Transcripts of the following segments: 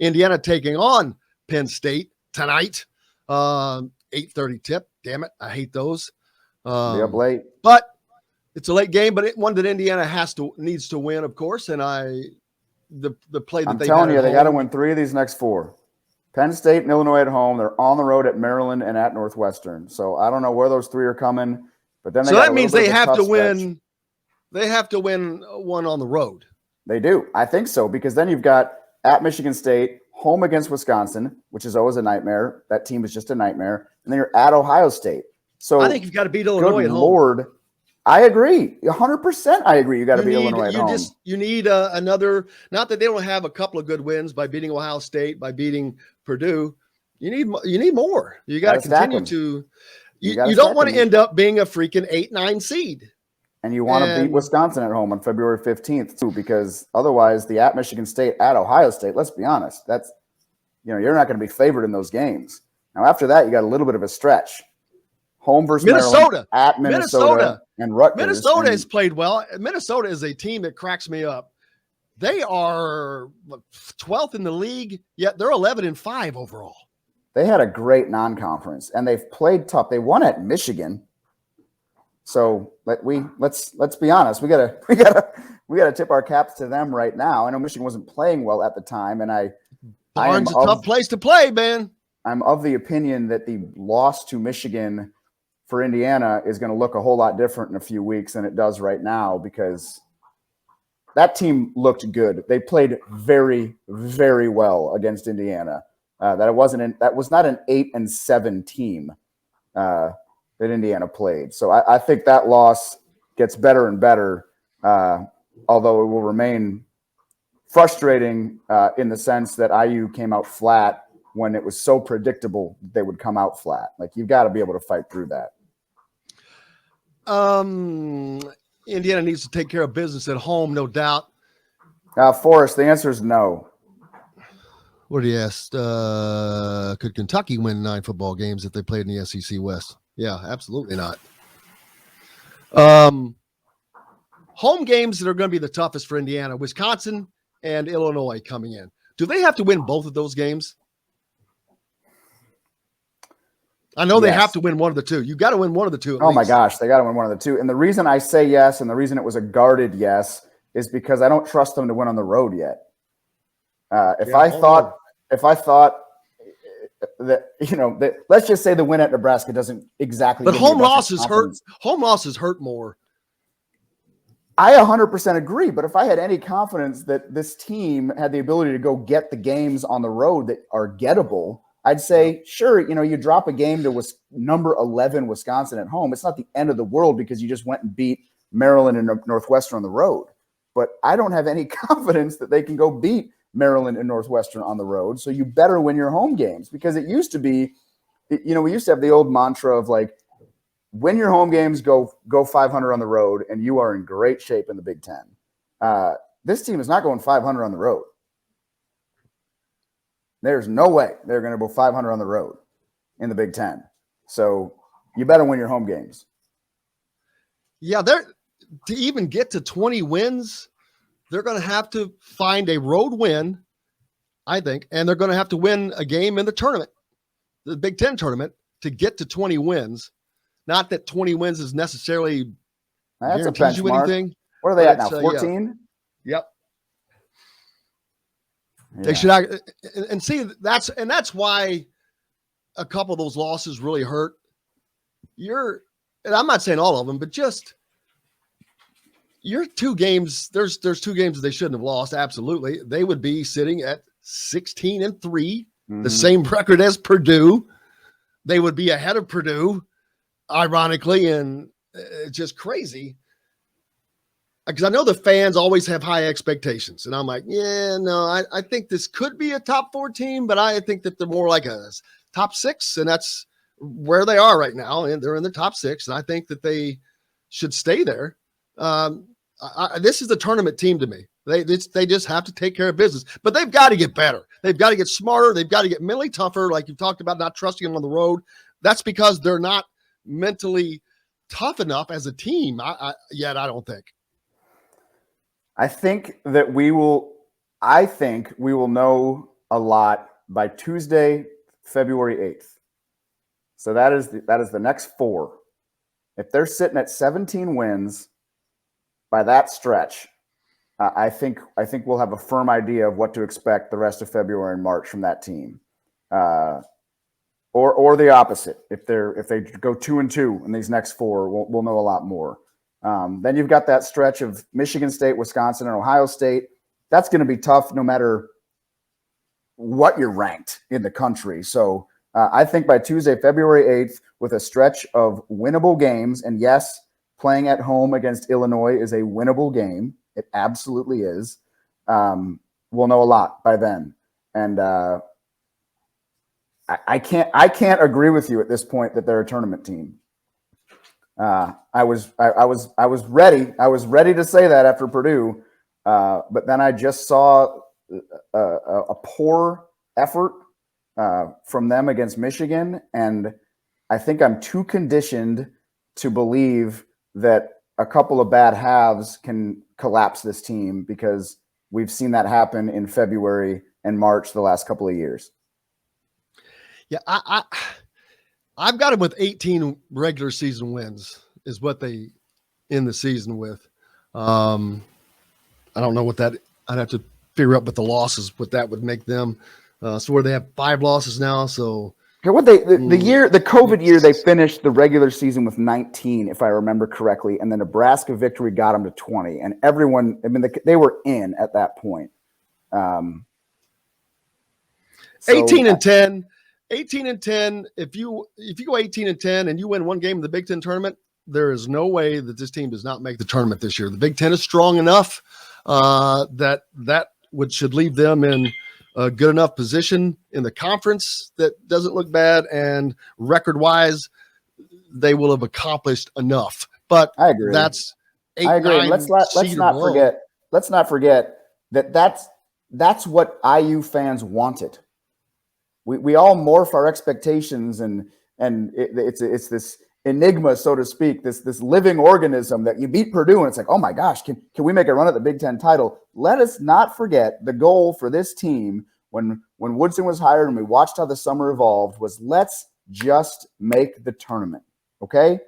Indiana taking on Penn State tonight. 8:30 tip. Damn it. I hate those. Be up late. But it's a late game, but one that Indiana needs to win, of course. And the play that I'm telling you, they got to win 3 of these next 4. Penn State and Illinois at home. They're on the road at Maryland and at Northwestern. So I don't know where those 3 are coming, but then that means they have to win. They have to win one on the road. They do. I think so, because then you've got at Michigan State, home against Wisconsin, which is always a nightmare. That team is just a nightmare. And then you're at Ohio State. So I think you've got to beat Illinois at home. Lord, I agree. 100% I agree. You got to beat Illinois at home. You need another, not that they don't have a couple of good wins by beating Ohio State, by beating Purdue. You need more. You got to continue to you don't want to end up being a freaking 8-9 seed. And you want to beat Wisconsin at home on February 15th too, because otherwise the at Michigan State, at Ohio State, let's be honest, that's, you're not going to be favored in those games. Now after that, you got a little bit of a stretch. Home versus Minnesota, Maryland, at Minnesota and Rutgers. Minnesota has played well. Minnesota is a team that cracks me up. They are 12th in the league, yet they're 11-5 overall. They had a great non-conference, and they've played tough. They won at Michigan. So let's be honest. We gotta tip our caps to them right now. I know Michigan wasn't playing well at the time, and Barnes a tough place to play, man. I'm of the opinion that the loss to Michigan for Indiana is going to look a whole lot different in a few weeks than it does right now, because that team looked good. They played very, very well against Indiana. That was not an 8-7 team that Indiana played. So I think that loss gets better and better, although it will remain frustrating in the sense that IU came out flat when it was so predictable they would come out flat. Like, you've got to be able to fight through that. Indiana needs to take care of business at home, no doubt. Forrest, the answer is no. What do you ask? Could Kentucky win 9 football games if they played in the SEC West? Yeah, absolutely not. Home games that are going to be the toughest for Indiana, Wisconsin and Illinois coming in. Do they have to win both of those games? I know they have to win one of the two. You got to win one of the two. My gosh, they got to win one of the two. And the reason I say yes, and the reason it was a guarded yes, is because I don't trust them to win on the road yet. If I thought that, let's just say the win at Nebraska doesn't exactly. But home losses hurt. Home losses hurt more. I 100% agree. But if I had any confidence that this team had the ability to go get the games on the road that are gettable, I'd say, sure, you drop a game to number 11 Wisconsin at home. It's not the end of the world because you just went and beat Maryland and Northwestern on the road. But I don't have any confidence that they can go beat Maryland and Northwestern on the road. So you better win your home games, because it used to be, we used to have the old mantra of like, win your home games, go 500 on the road, and you are in great shape in the Big Ten. This team is not going 500 on the road. There's no way they're going to go 500 on the road in the Big Ten. So you better win your home games. Yeah, to even get to 20 wins, they're going to have to find a road win, I think, and they're going to have to win a game in the tournament, the Big Ten tournament, to get to 20 wins. Not that 20 wins is necessarily guarantees you anything. What are they at now, 14? Yep. Yeah. They should, and see, that's why a couple of those losses really hurt. And I'm not saying all of them, but just your 2 games. There's 2 games that they shouldn't have lost. Absolutely, they would be sitting at 16-3, the same record as Purdue. They would be ahead of Purdue, ironically, and it's just crazy. Because I know the fans always have high expectations. And I'm like, I think this could be a top 4 team, but I think that they're more like a top 6, and that's where they are right now. And they're in the top 6, and I think that they should stay there. This is a tournament team to me. They just have to take care of business. But they've got to get better. They've got to get smarter. They've got to get mentally tougher, like you talked about, not trusting them on the road. That's because they're not mentally tough enough as a team yet, I don't think. I think we will know a lot by Tuesday, February 8th. So that is the next 4. If they're sitting at 17 wins by that stretch, I think we'll have a firm idea of what to expect the rest of February and March from that team, or the opposite. If they go 2-2 in these next 4, we'll know a lot more. Then you've got that stretch of Michigan State, Wisconsin, and Ohio State. That's going to be tough no matter what you're ranked in the country. So I think by Tuesday, February 8th, with a stretch of winnable games, and yes, playing at home against Illinois is a winnable game. It absolutely is. We'll know a lot by then. And I can't agree with you at this point that they're a tournament team. I was ready. I was ready to say that after Purdue, but then I just saw a poor effort from them against Michigan, and I think I'm too conditioned to believe that a couple of bad halves can collapse this team, because we've seen that happen in February and March the last couple of years. Yeah, I've got them with 18 regular season wins is what they end the season with. I don't know what that – I'd have to figure out what the losses, what that would make them. So where they have 5 losses now, so – what the COVID year, they finished the regular season with 19, if I remember correctly, and the Nebraska victory got them to 20. And everyone, I mean, they were in at that point. 18-10. 18-10. If you go 18-10 and you win one game in the Big Ten tournament, there is no way that this team does not make the tournament this year. The Big Ten is strong enough that should leave them in a good enough position in the conference that doesn't look bad, and record-wise, they will have accomplished enough. But I agree. That's 8, I agree. 9 Let's not forget. Let's not forget that's what IU fans wanted. We all morph our expectations, and it's this enigma, so to speak, this living organism that you beat Purdue and it's like, oh my gosh, can we make a run at the Big Ten title? Let us not forget the goal for this team when Woodson was hired and we watched how the summer evolved was, let's just make the tournament, okay?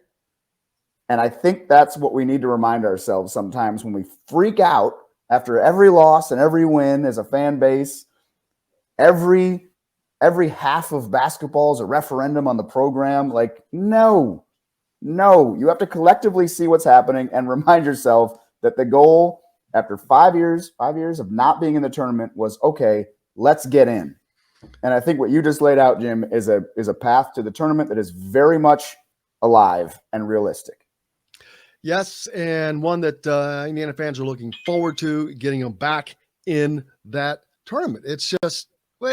And I think that's what we need to remind ourselves sometimes when we freak out after every loss and every win as a fan base. Every half of basketball is a referendum on the program. Like, no, you have to collectively see what's happening and remind yourself that the goal after 5 years of not being in the tournament was, okay, let's get in. And I think what you just laid out, Jim, is a path to the tournament that is very much alive and realistic. Yes, and one that Indiana fans are looking forward to, getting them back in that tournament. It's just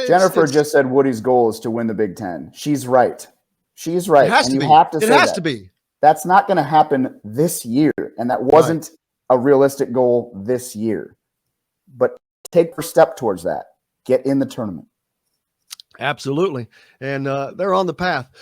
Jennifer just said Woody's goal is to win the Big Ten. She's right. She's right. It has to be. It has to be. That's not going to happen this year, and that wasn't a realistic goal this year. But take a step towards that. Get in the tournament. Absolutely, and they're on the path.